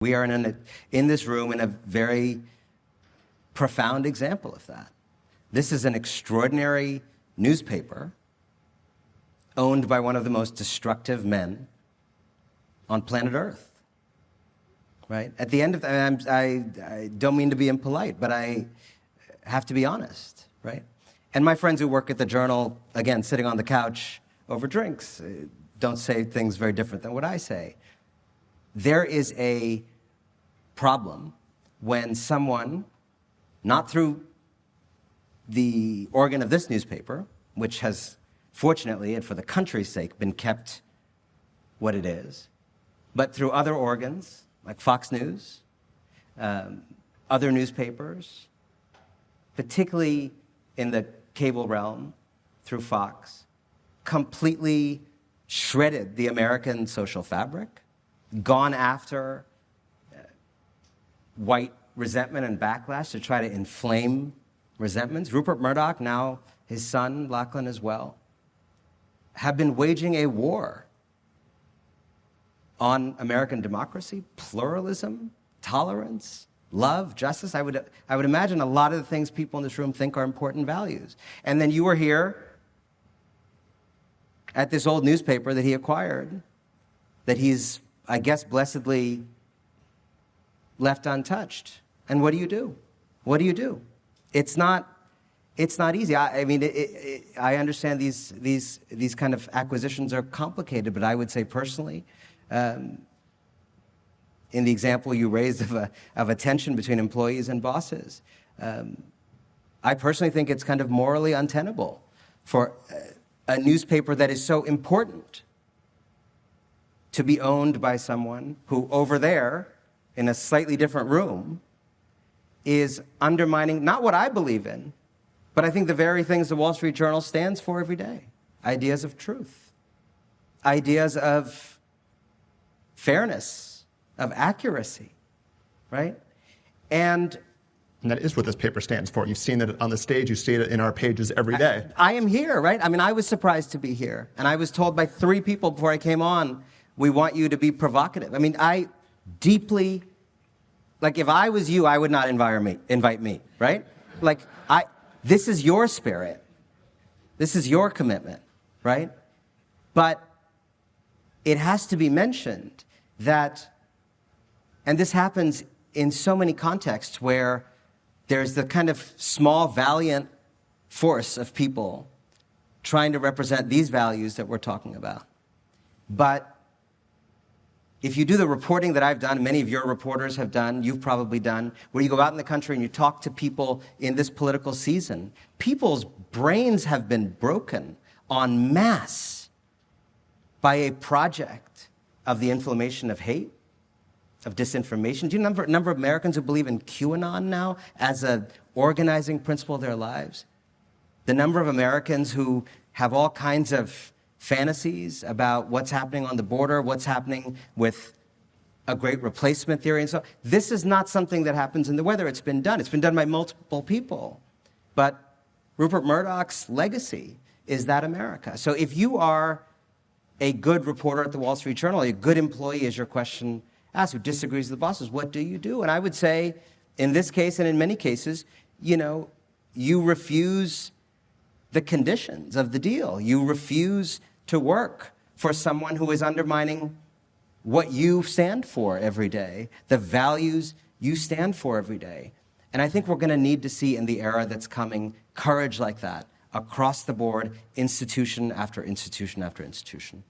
We are in this room in a very profound example of that. This is an extraordinary newspaper owned by one of the most destructive men on planet Earth. Right? At the end of that, I don't mean to be impolite, but I have to be honest, right? And my friends who work at the Journal, again, sitting on the couch over drinks, don't say things very different than what I say. There is a problem when someone, not through the organ of this newspaper, which has, fortunately, and for the country's sake, been kept what it is, but through other organs, like Fox News, other newspapers, particularly in the cable realm, through Fox, completely shredded the American social fabric, gone after white resentment and backlash to try to inflame resentments. Rupert Murdoch, now his son, Lachlan as well, have been waging a war on American democracy, pluralism, tolerance, love, justice. I would imagine a lot of the things people in this room think are important values. And then you were here at this old newspaper that he acquired, that he's, I guess, blessedly left untouched. And what do you do? What do you do? It's not easy. I mean, I understand these kind of acquisitions are complicated, but I would say personally, in the example you raised of a tension between employees and bosses, I personally think it's kind of morally untenable for a newspaper that is so important to be owned by someone who over there, in a slightly different room, is undermining not what I believe in, but I think the very things the Wall Street Journal stands for every day. Ideas of truth, ideas of fairness, of accuracy, right? And that is what this paper stands for. You've seen it on the stage. You see it in our pages every day. I am here, right? I mean, I was surprised to be here. And I was told by 3 people before I came on, we want you to be provocative. I mean, I deeply, like, if I was you, I would not invite me, right? Like, this is your spirit. This is your commitment, right? But it has to be mentioned that, and this happens in so many contexts where there's the kind of small, valiant force of people trying to represent these values that we're talking about. But if you do the reporting that I've done, many of your reporters have done, you've probably done, where you go out in the country and you talk to people in this political season, people's brains have been broken en masse by a project of the inflammation of hate, of disinformation. Do you know the number of Americans who believe in QAnon now as an organizing principle of their lives? The number of Americans who have all kinds of fantasies about what's happening on the border, what's happening with a great replacement theory. And so this is not something that happens in the weather. It's been done. It's been done by multiple people. But Rupert Murdoch's legacy is that America. So if you are a good reporter at the Wall Street Journal, a good employee, as your question asks, who disagrees with the bosses, what do you do? And I would say, in this case and in many cases, you refuse the conditions of the deal. You refuse to work for someone who is undermining what you stand for every day, the values you stand for every day. And I think we're going to need to see in the era that's coming courage like that across the board, institution after institution after institution.